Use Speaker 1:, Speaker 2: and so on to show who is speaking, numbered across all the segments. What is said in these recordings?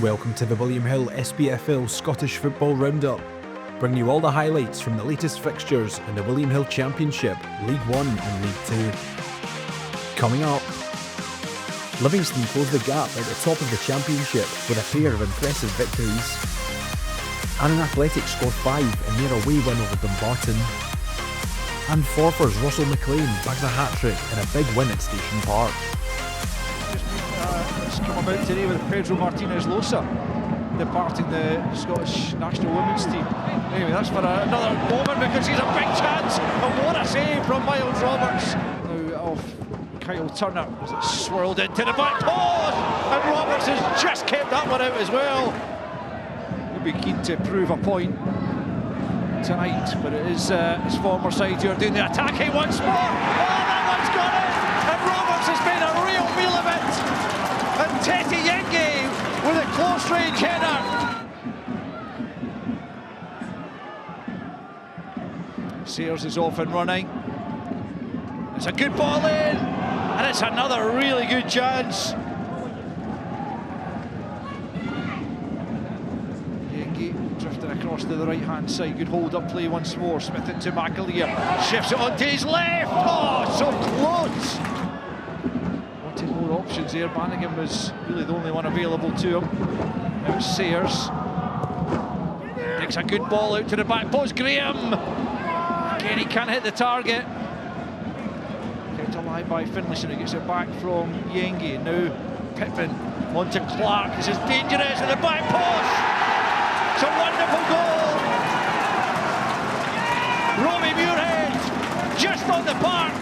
Speaker 1: Welcome to the William Hill SPFL Scottish Football Roundup, bringing you all the highlights from the latest fixtures in the William Hill Championship, League 1 and League 2. Coming up, Livingston closed the gap at the top of the Championship with a pair of impressive victories. Annan Athletic scored 5 in their away win over Dumbarton. And Forfar's Russell McLean bags a hat-trick in a big win at Station Park.
Speaker 2: It's come about today with Pedro Martinez Losa departing the Scottish national women's team. Anyway, that's for another moment because he's a big chance, and what a save from Miles Roberts. Now off Kyle Turner as it swirled into the back post, and Roberts has just kept that one out as well. He'll be keen to prove a point tonight, but it is his former side who are doing the attacking once more. Oh, that one's gone in, and Roberts has made a real meal of it. And Tete Yengi with a close range header. Sayers is off and running. It's a good ball in, and it's another really good chance. Yengi drifting across to the right hand side. Good hold up play once more. Smith into McAleer. Shifts it onto his left. Oh, so close. More options there. Bannigan was really the only one available to him. Now it's Sayers. Takes a good ball out to the back post. Graham! Again, he can't hit the target. Kept alive by Finlayson, who gets it back from Yengi. Now Pittman onto Clark. This is dangerous at the back post. It's a wonderful goal. Robbie Muirhead just on the park.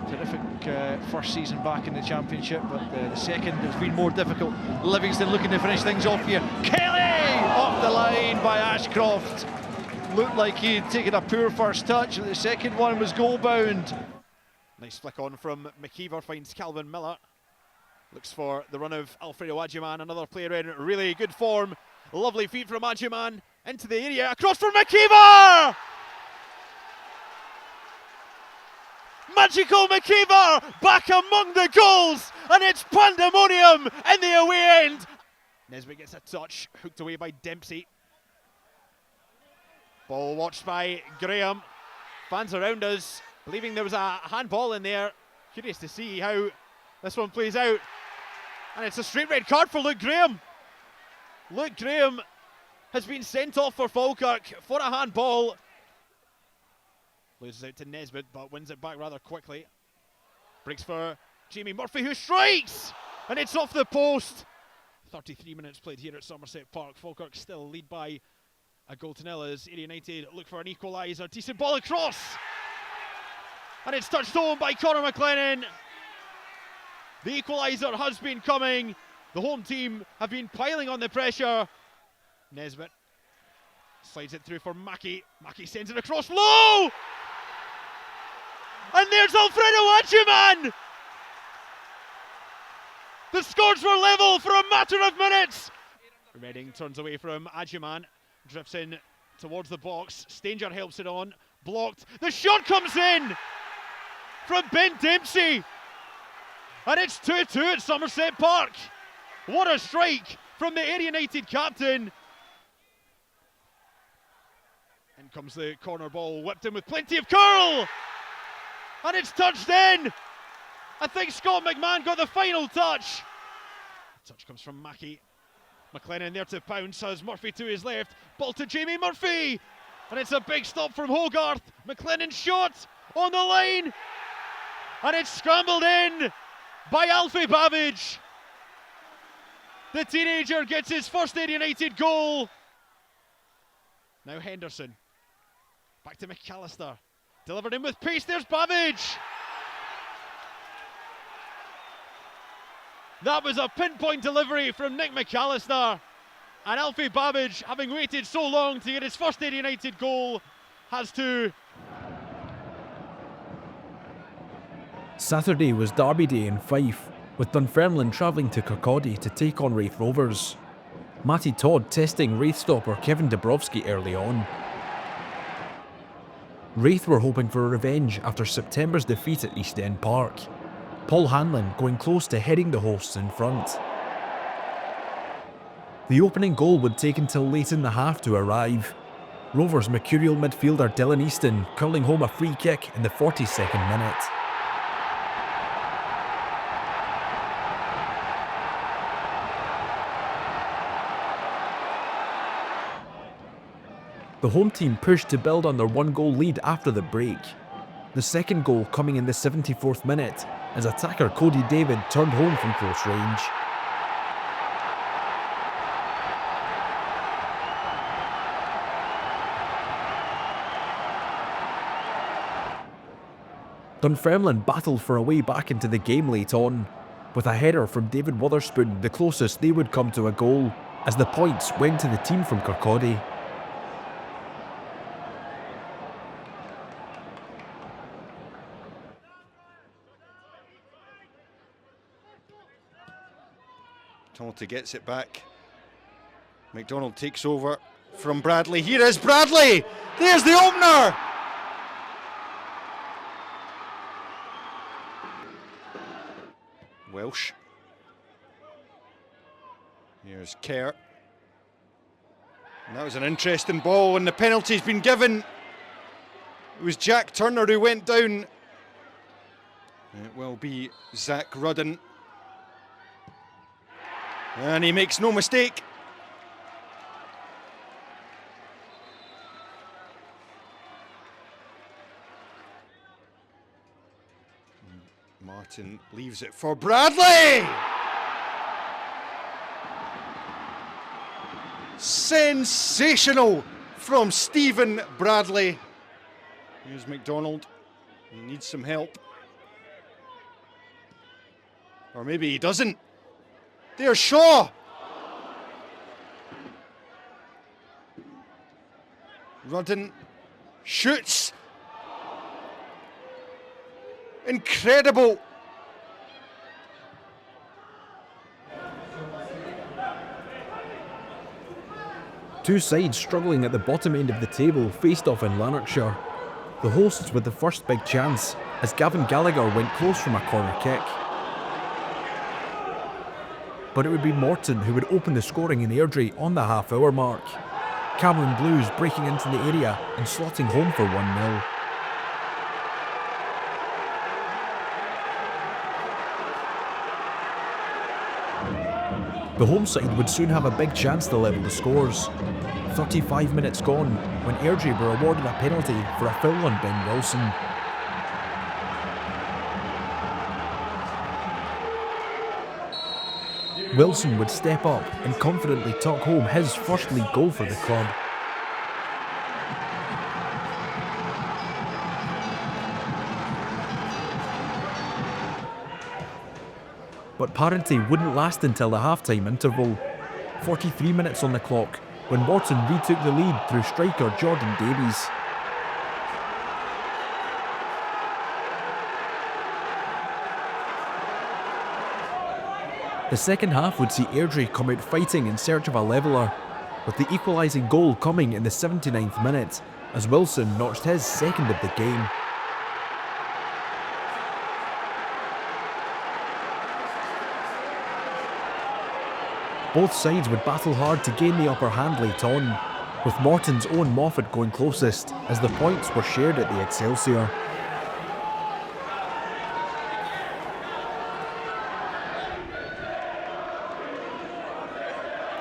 Speaker 2: Terrific first season back in the Championship, but the second has been more difficult. Livingston looking to finish things off here. Kelly off the line by Ashcroft. Looked like he had taken a poor first touch, but the second one was goal bound.
Speaker 3: Nice flick on from McKeever, finds Calvin Miller. Looks for the run of Alfredo Agyman, another player in really good form. Lovely feet from Agyman into the area, across for McKeever! Magical McKeever back among the goals, and it's pandemonium in the away end. Nesbitt gets a touch, hooked away by Dempsey. Ball watched by Graham. Fans around us believing there was a handball in there. Curious to see how this one plays out. And it's a straight red card for Luke Graham. Luke Graham has been sent off for Falkirk for a handball. Loses out to Nesbitt, but wins it back rather quickly. Breaks for Jamie Murphy, who strikes! And it's off the post. 33 minutes played here at Somerset Park. Falkirk still lead by a goal to nil as Ayr United look for an equaliser. Decent ball across! And it's touched home by Conor McLennan. The equaliser has been coming. The home team have been piling on the pressure. Nesbitt slides it through for Mackie. Mackie sends it across low! And there's Alfredo Agyman! The scores were level for a matter of minutes. Reading turns away from Agyman, drifts in towards the box. Stanger helps it on, blocked. The shot comes in from Ben Dempsey. And it's 2-2 at Somerset Park. What a strike from the Ayr United captain. In comes the corner ball, whipped in with plenty of curl. And it's touched in. I think Scott McMahon got the final touch. The touch comes from Mackie. McLennan there to pounce as Murphy to his left. Ball to Jamie Murphy. And it's a big stop from Hogarth. McLennan shot on the line. And it's scrambled in by Alfie Babbage. The teenager gets his first Ayr United goal. Now Henderson. Back to McAllister. Delivered in with pace, there's Babbage! That was a pinpoint delivery from Nick McAllister. And Alfie Babbage, having waited so long to get his first Ayr United goal, has to.
Speaker 1: Saturday was Derby Day in Fife, with Dunfermline travelling to Kirkcaldy to take on Raith Rovers. Matty Todd testing Raith stopper Kevin Dabrowski early on. Raith were hoping for a revenge after September's defeat at East End Park. Paul Hanlon going close to heading the hosts in front. The opening goal would take until late in the half to arrive. Rovers mercurial midfielder Dylan Easton curling home a free kick in the 42nd minute. The home team pushed to build on their 1-goal lead after the break. The second goal coming in the 74th minute as attacker Cody David turned home from close range. Dunfermline battled for a way back into the game late on, with a header from David Wotherspoon the closest they would come to a goal, as the points went to the team from Kirkcaldy.
Speaker 4: Tonalty gets it back. McDonald takes over from Bradley. Here is Bradley! There's the opener! Welsh. Here's Kerr. And that was an interesting ball, and the penalty's been given. It was Jack Turner who went down. It will be Zach Rudden. And he makes no mistake. Martin leaves it for Bradley! Sensational from Stephen Bradley. Here's McDonald. He needs some help. Or maybe he doesn't. There's Shaw. Rudden shoots. Incredible.
Speaker 1: Two sides struggling at the bottom end of the table faced off in Lanarkshire. The hosts with the first big chance, as Gavin Gallagher went close from a corner kick. But it would be Morton who would open the scoring in Airdrie on the half-hour mark. Cameron Blues breaking into the area and slotting home for 1-0. The home side would soon have a big chance to level the scores. 35 minutes gone when Airdrie were awarded a penalty for a foul on Ben Wilson. Wilson would step up and confidently tuck home his first league goal for the club. But parity wouldn't last until the half-time interval. 43 minutes on the clock when Morton retook the lead through striker Jordan Davies. The second half would see Airdrie come out fighting in search of a leveller, with the equalising goal coming in the 79th minute as Wilson notched his second of the game. Both sides would battle hard to gain the upper hand late on, with Morton's own Moffat going closest as the points were shared at the Excelsior.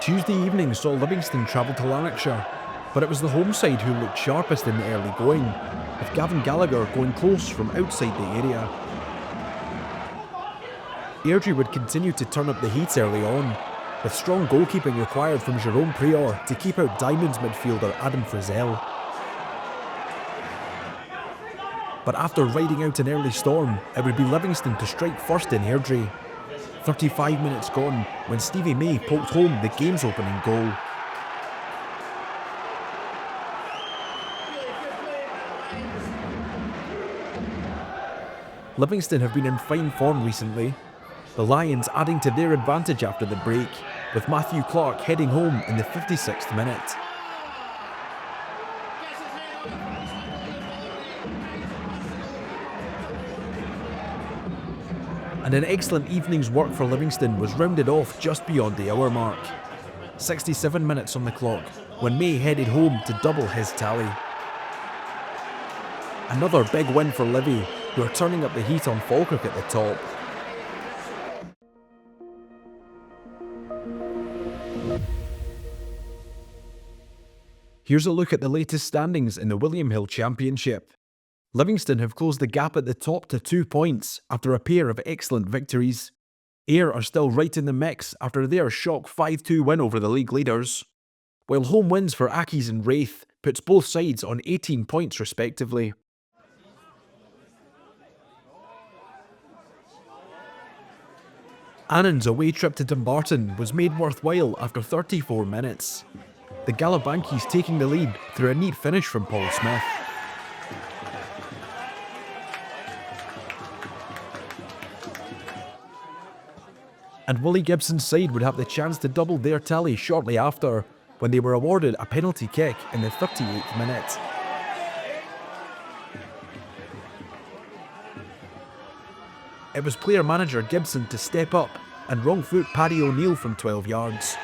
Speaker 1: Tuesday evening saw Livingston travel to Lanarkshire, but it was the home side who looked sharpest in the early going, with Gavin Gallagher going close from outside the area. Airdrie would continue to turn up the heat early on, with strong goalkeeping required from Jerome Prior to keep out Diamonds midfielder Adam Frizzell. But after riding out an early storm, it would be Livingston to strike first in Airdrie. 35 minutes gone when Stevie May poked home the game's opening goal. Livingston have been in fine form recently, the Lions adding to their advantage after the break, with Matthew Clark heading home in the 56th minute. And an excellent evening's work for Livingston was rounded off just beyond the hour mark. 67 minutes on the clock when May headed home to double his tally. Another big win for Livi, who are turning up the heat on Falkirk at the top. Here's a look at the latest standings in the William Hill Championship. Livingston have closed the gap at the top to 2 points after a pair of excellent victories. Ayr are still right in the mix after their shock 5-2 win over the league leaders, while home wins for Accies and Wraith puts both sides on 18 points respectively. Annan's away trip to Dumbarton was made worthwhile after 34 minutes. The Galabankies taking the lead through a neat finish from Paul Smith. And Willie Gibson's side would have the chance to double their tally shortly after, when they were awarded a penalty kick in the 38th minute. It was player-manager Gibson to step up and wrong-foot Paddy O'Neill from 12 yards.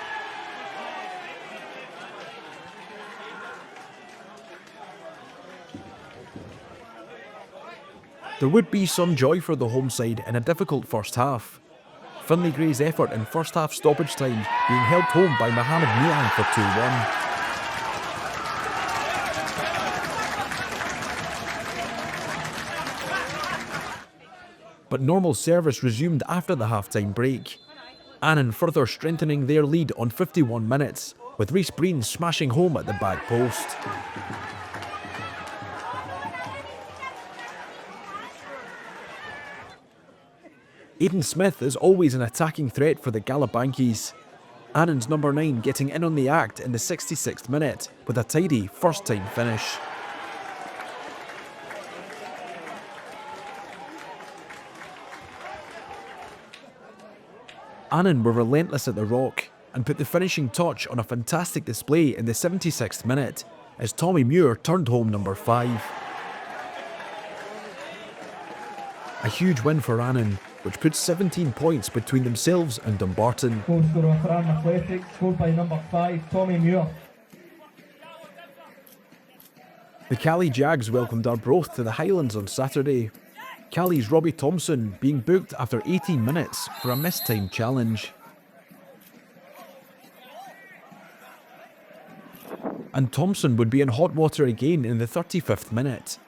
Speaker 1: There would be some joy for the home side in a difficult first half. Finlay Gray's effort in first half stoppage time being held home by Mohamed Milan for 2-1. But normal service resumed after the half-time break. Annan further strengthening their lead on 51 minutes, with Rhys Breen smashing home at the back post. Aidan Smith is always an attacking threat for the Galabankies. Annan's number 9 getting in on the act in the 66th minute with a tidy first-time finish. Annan were relentless at the Rock and put the finishing touch on a fantastic display in the 76th minute as Tommy Muir turned home number 5. A huge win for Annan, which puts 17 points between themselves and Dumbarton.
Speaker 5: Goal scorer for Annan Athletic, scored by number 5, Tommy Muir.
Speaker 1: The Cali Jags welcomed Arbroath to the Highlands on Saturday. Cali's Robbie Thompson being booked after 18 minutes for a missed time challenge. And Thompson would be in hot water again in the 35th minute.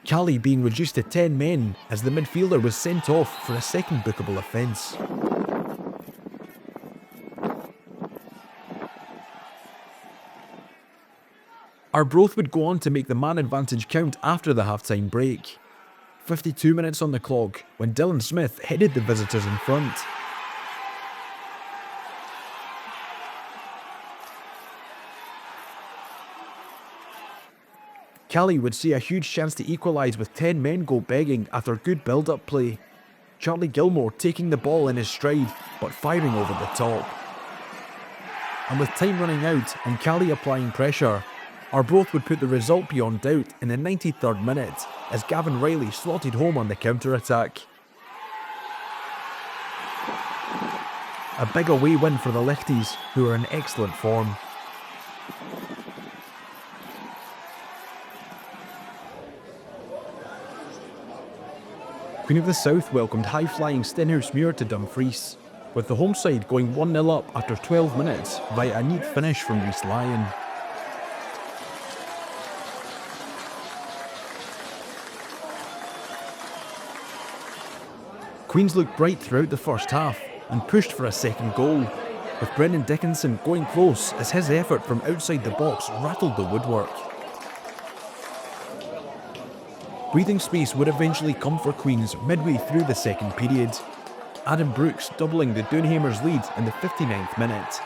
Speaker 1: Cali being reduced to 10 men as the midfielder was sent off for a second bookable offence. Arbroath would go on to make the man advantage count after the half-time break. 52 minutes on the clock when Dylan Smith headed the visitors in front. Cali would see a huge chance to equalise with 10 men go begging after good build-up play. Charlie Gilmore taking the ball in his stride but firing over the top. And with time running out and Cali applying pressure, Arbroath would put the result beyond doubt in the 93rd minute as Gavin Riley slotted home on the counter-attack. A big away win for the Lichties, who are in excellent form. Queen of the South welcomed high-flying Stenhousemuir to Dumfries, with the home side going 1-0 up after 12 minutes via a neat finish from Rhys Lyon. Queens looked bright throughout the first half and pushed for a second goal, with Brendan Dickinson going close as his effort from outside the box rattled the woodwork. Breathing space would eventually come for Queens midway through the second period, Adam Brooks doubling the Doonhamers' lead in the 59th minute.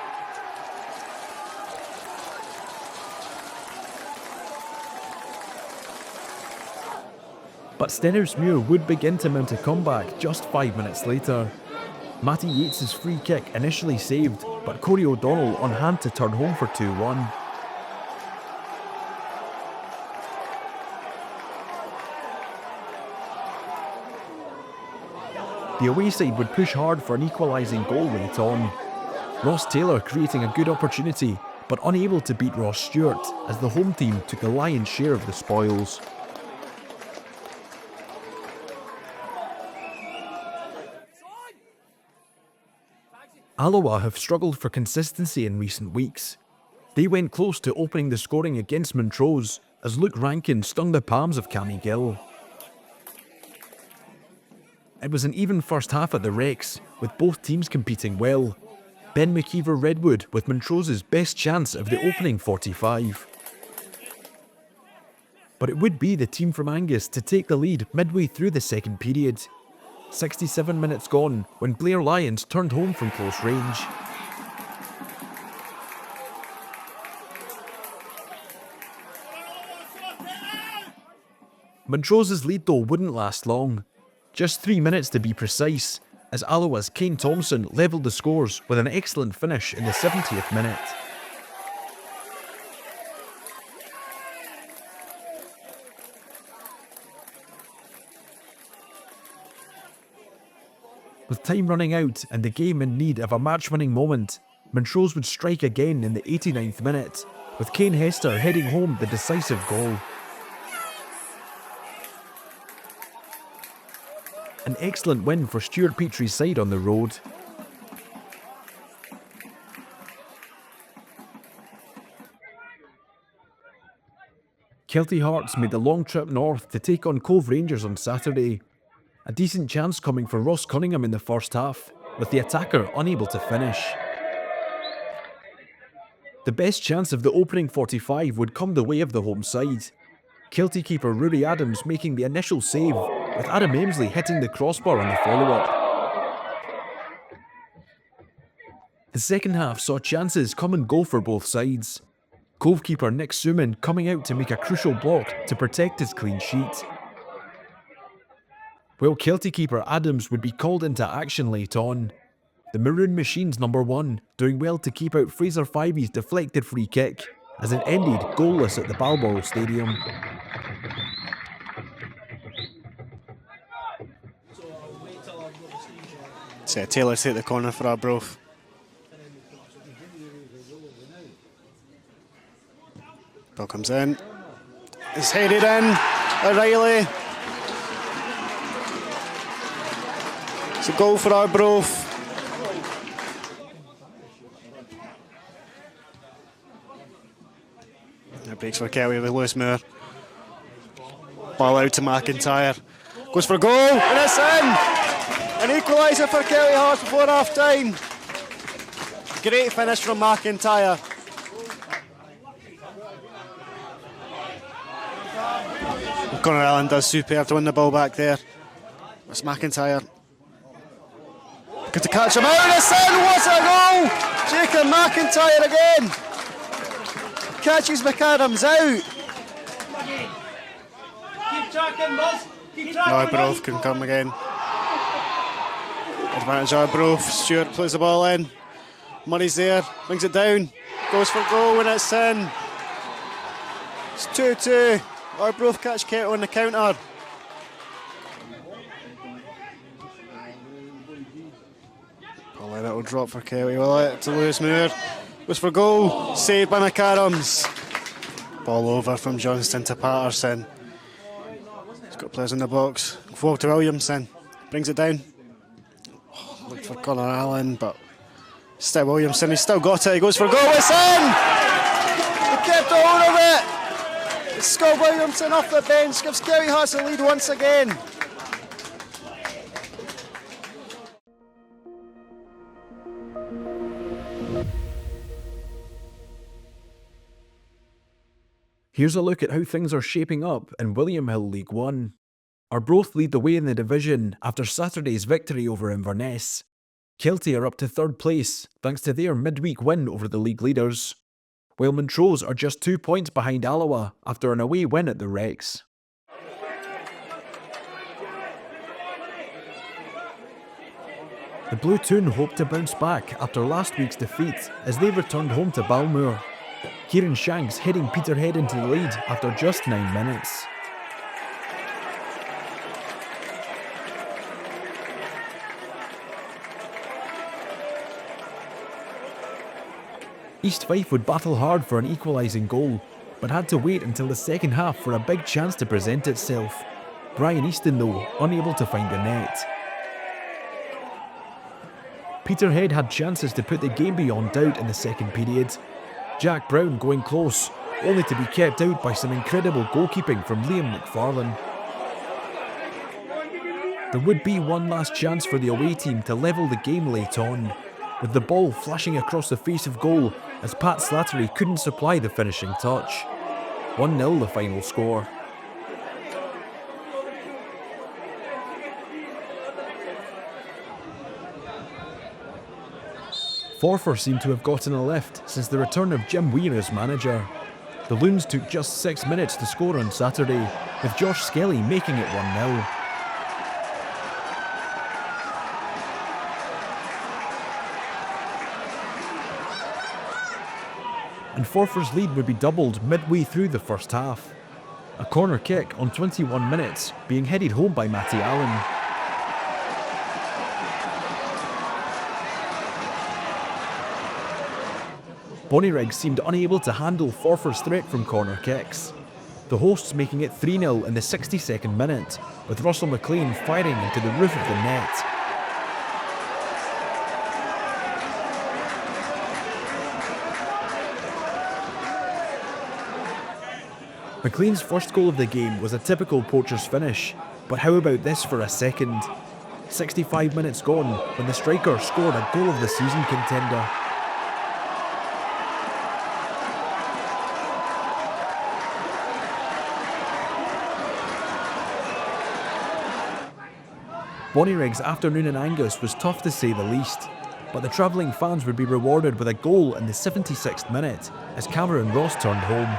Speaker 1: But Stenhousemuir would begin to mount a comeback just 5 minutes later. Matty Yates' free kick initially saved, but Corey O'Donnell on hand to turn home for 2-1. The away side would push hard for an equalising goal late on. Ross Taylor creating a good opportunity, but unable to beat Ross Stewart as the home team took the lion's share of the spoils. Alloa have struggled for consistency in recent weeks. They went close to opening the scoring against Montrose as Luke Rankin stung the palms of Cammy Gill. It was an even first half at the Rex, with both teams competing well. Ben McKeever Redwood with Montrose's best chance of the opening 45. But it would be the team from Angus to take the lead midway through the second period. 67 minutes gone when Blair Lions turned home from close range. Montrose's lead though wouldn't last long. Just 3 minutes to be precise, as Alloa's Kane Thompson levelled the scores with an excellent finish in the 70th minute. With time running out and the game in need of a match-winning moment, Montrose would strike again in the 89th minute, with Kane Hester heading home the decisive goal. An excellent win for Stuart Petrie's side on the road. Kelty Hearts made the long trip north to take on Cove Rangers on Saturday. A decent chance coming for Ross Cunningham in the first half, with the attacker unable to finish. The best chance of the opening 45 would come the way of the home side. Kelty keeper Rory Adams making the initial save, with Adam Amesley hitting the crossbar on the follow-up. The second half saw chances come and go for both sides. Cove keeper Nick Suman coming out to make a crucial block to protect his clean sheet. While Kelty keeper Adams would be called into action late on. The Maroon Machines #1 doing well to keep out Fraser Fyvie's deflected free kick as it ended goalless at the Balborough Stadium.
Speaker 6: So Taylor take the corner for Arbroath. Ball comes in. It's headed in. O'Reilly. It's a goal for Arbroath. It breaks for Kelly with Lewis Moore. Ball out to McIntyre. Goes for a goal and it's in! An equaliser for Kelly Hearts before half time. Great finish from McIntyre. Conor Allen does superb to win the ball back there. It's McIntyre. Good to catch him out and it's in! What a goal! Jacob McIntyre again. Catches McAdams out.
Speaker 5: Keep tracking, Buzz. Keep tracking.
Speaker 6: Arbroath can come again. Advantage Arbroath. Stewart plays the ball in. Murray's there, brings it down, goes for goal and it's in. It's 2-2. Arbroath catch Kettle on the counter. Probably that'll drop for Kelly, will it? To Lewis Moore. Goes for goal, saved by McAdams. Ball over from Johnston to Patterson. He's got players in the box. Forward to Williamson, brings it down. Looked for Conor Allen, but still Williamson, he's still got it. He goes for goal, it's in! He kept a hold of it! It's Scott Williamson off the bench, gives Kelly Hearts a lead once again.
Speaker 1: Here's a look at how things are shaping up in William Hill League One. Arbroath lead the way in the division after Saturday's victory over Inverness. Kelty are up to third place thanks to their midweek win over the league leaders, while Montrose are just 2 points behind Alloa after an away win at the Rex. The Blue Toon hope to bounce back after last week's defeat as they returned home to Balmoor. Kieran Shanks heading Peterhead into the lead after just 9 minutes. East Fife would battle hard for an equalising goal, but had to wait until the second half for a big chance to present itself. Brian Easton, though, unable to find the net. Peterhead had chances to put the game beyond doubt in the second period. Jack Brown going close, only to be kept out by some incredible goalkeeping from Liam McFarlane. There would be one last chance for the away team to level the game late on, with the ball flashing across the face of goal as Pat Slattery couldn't supply the finishing touch. 1-0 the final score. Forfar seemed to have gotten a lift since the return of Jim Weir as manager. The Loons took just 6 minutes to score on Saturday, with Josh Skelly making it 1-0. And Forfar's lead would be doubled midway through the first half. A corner kick on 21 minutes being headed home by Matty Allen. Bonnyrigg seemed unable to handle Forfar's threat from corner kicks. The hosts making it 3-0 in the 62nd minute, with Russell McLean firing into the roof of the net. McLean's first goal of the game was a typical poacher's finish, but how about this for a second? 65 minutes gone when the striker scored a goal of the season contender. Bonnyrigg's afternoon in Angus was tough to say the least, but the travelling fans would be rewarded with a goal in the 76th minute as Cameron Ross turned home.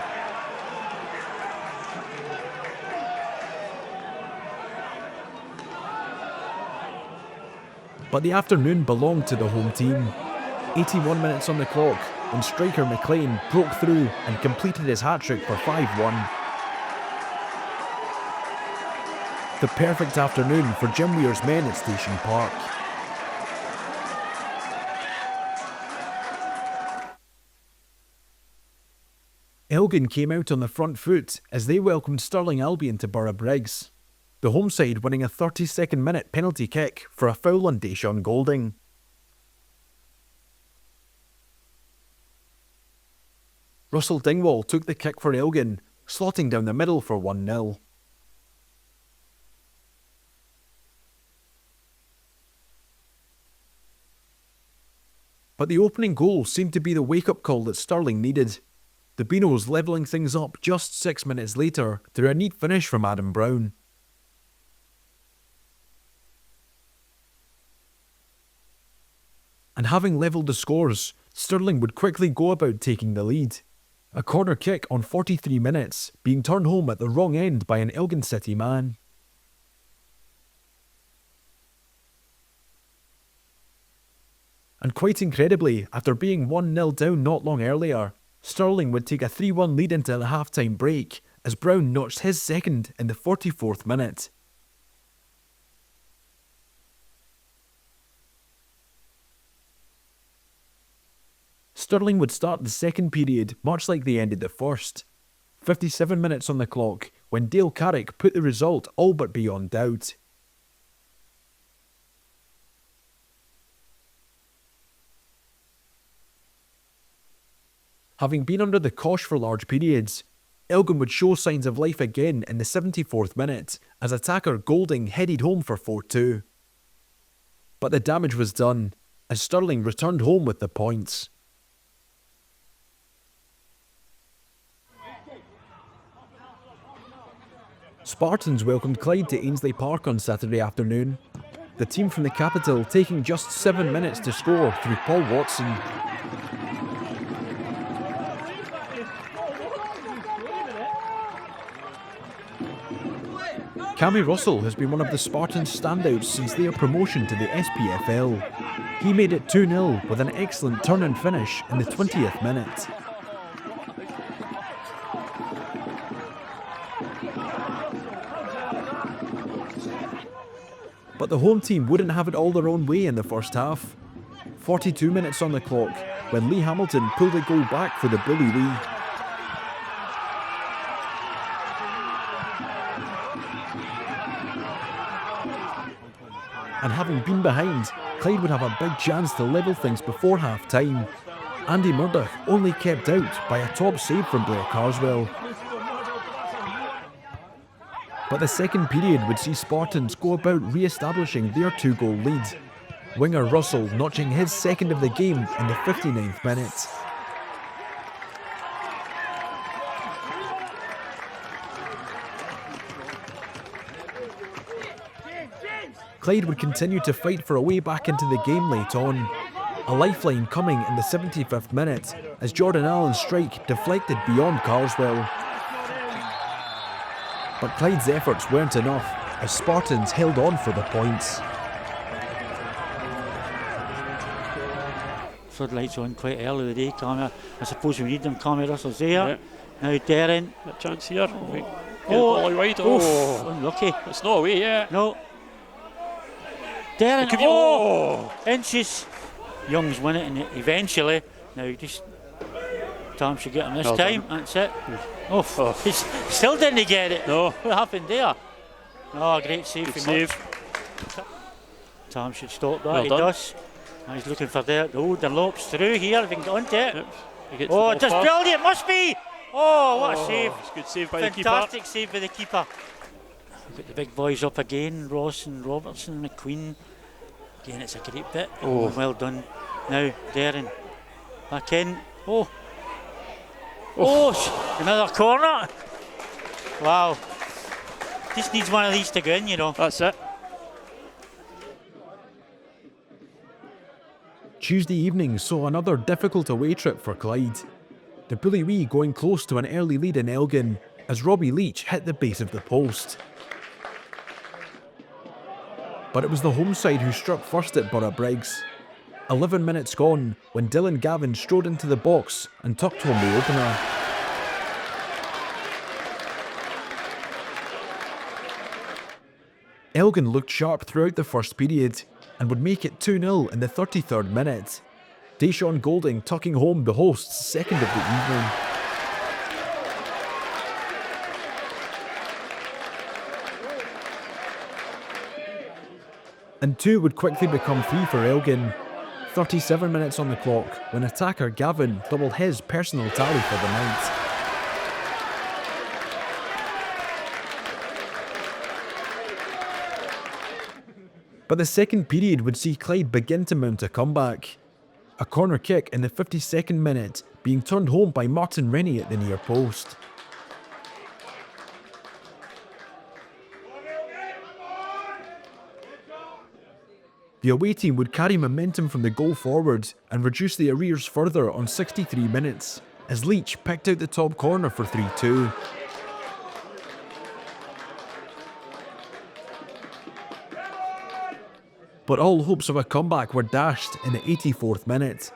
Speaker 1: But the afternoon belonged to the home team. 81 minutes on the clock when striker McLean broke through and completed his hat-trick for 5-1. The perfect afternoon for Jim Weir's men at Station Park. Elgin came out on the front foot as they welcomed Stirling Albion to Borough Briggs, the home side winning a 32nd minute penalty kick for a foul on Deshaun Golding. Russell Dingwall took the kick for Elgin, slotting down the middle for 1-0. But the opening goal seemed to be the wake-up call that Stirling needed. The Beanos levelling things up just 6 minutes later through a neat finish from Adam Brown. And having levelled the scores, Stirling would quickly go about taking the lead. A corner kick on 43 minutes being turned home at the wrong end by an Elgin City man. And quite incredibly, after being 1-0 down not long earlier, Stirling would take a 3-1 lead into the half-time break as Brown notched his second in the 44th minute. Stirling would start the second period much like they ended the first. 57 minutes on the clock when Dale Carrick put the result all but beyond doubt. Having been under the cosh for large periods, Elgin would show signs of life again in the 74th minute as attacker Golding headed home for 4-2. But the damage was done as Stirling returned home with the points. Spartans welcomed Clyde to Ainsley Park on Saturday afternoon, the team from the capital taking just 7 minutes to score through Paul Watson. Cammy Russell has been one of the Spartans' standouts since their promotion to the SPFL. He made it 2-0 with an excellent turn and finish in the 20th minute. But the home team wouldn't have it all their own way in the first half. 42 minutes on the clock when Lee Hamilton pulled a goal back for the Bully Wee. And having been behind, Clyde would have a big chance to level things before half-time. Andy Murdoch only kept out by a top save from Blair Carswell. But the second period would see Spartans go about re-establishing their 2-goal lead. Winger Russell notching his second of the game in the 59th minute. Clyde would continue to fight for a way back into the game late on. A lifeline coming in the 75th minute as Jordan Allen's strike deflected beyond Carswell. But Clyde's efforts weren't enough as Spartans held on for the points.
Speaker 7: Floodlights on quite early in the day, camera. I suppose we need them, camera Russell's there. Yeah. Now Darren.
Speaker 8: A chance here. Oh, wide. Oh,
Speaker 7: unlucky.
Speaker 8: It's not away yet.
Speaker 7: No. Darren, inches. Young's win it, and eventually, now just Tom should get him this time. That's it. He still didn't get it.
Speaker 8: No.
Speaker 7: What happened there? Oh, great save.
Speaker 8: Good save.
Speaker 7: Tom should stop that.
Speaker 8: Well
Speaker 7: he
Speaker 8: done.
Speaker 7: does. Now he's looking for the lopes through here. If he can get onto it.
Speaker 8: Yep.
Speaker 7: Oh, just brilliant. Must be. Oh, what a save.
Speaker 8: It's a good save by the keeper.
Speaker 7: Fantastic save by the keeper. We've got the big boys up again. Ross and Robertson, McQueen. Again, it's a great bit. Oh, well done. Now, Darren. Back in. Oh, another corner. Wow. Just needs one of these to go in, you know.
Speaker 8: That's it.
Speaker 1: Tuesday evening saw another difficult away trip for Clyde. The Bully Wee going close to an early lead in Elgin as Robbie Leach hit the base of the post. But it was the home side who struck first at Borough Briggs. 11 minutes gone when Dylan Gavin strode into the box and tucked home the opener. Elgin looked sharp throughout the first period and would make it 2-0 in the 33rd minute. Deshaun Golding tucking home the hosts' second of the evening. And 2 would quickly become 3 for Elgin. 37 minutes on the clock when attacker Gavin doubled his personal tally for the night. But the second period would see Clyde begin to mount a comeback. A corner kick in the 52nd minute being turned home by Martin Rennie at the near post. The away team would carry momentum from the goal forward and reduce the arrears further on 63 minutes, as Leach picked out the top corner for 3-2. But all hopes of a comeback were dashed in the 84th minute.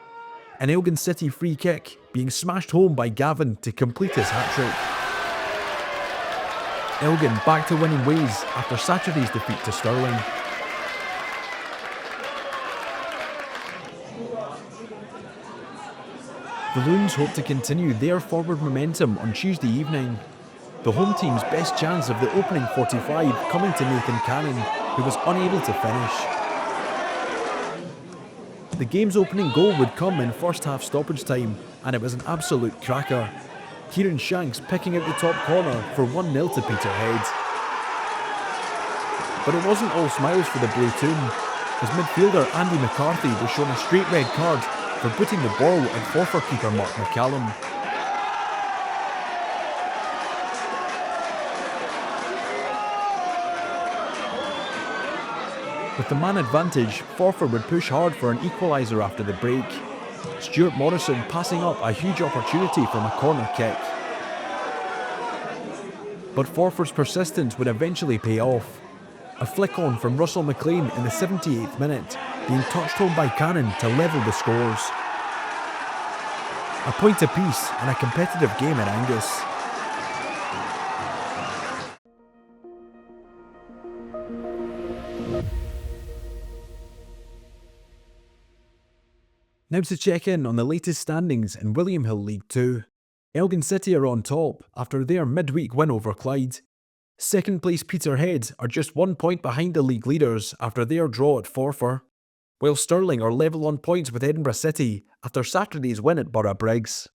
Speaker 1: An Elgin City free kick being smashed home by Gavin to complete his hat-trick. Elgin back to winning ways after Saturday's defeat to Stirling. The Loons hope to continue their forward momentum on Tuesday evening. The home team's best chance of the opening 45 coming to Nathan Cannon, who was unable to finish. The game's opening goal would come in first half stoppage time, and it was an absolute cracker. Kieran Shanks picking out the top corner for 1-0 to Peterhead. But it wasn't all smiles for the Blue Toon, as midfielder Andy McCarthy was shown a straight red card for putting the ball at Forfar keeper Mark McCallum. With the man advantage, Forfar would push hard for an equaliser after the break. Stuart Morrison passing up a huge opportunity from a corner kick. But Forfar's persistence would eventually pay off. A flick on from Russell McLean in the 78th minute, being touched home by Cannon to level the scores. A point apiece and a competitive game in Angus. Now to check in on the latest standings in William Hill League 2. Elgin City are on top after their midweek win over Clyde. Second place Peterhead are just 1 point behind the league leaders after their draw at Forfar, while Stirling are level on points with Edinburgh City after Saturday's win at Borough Briggs.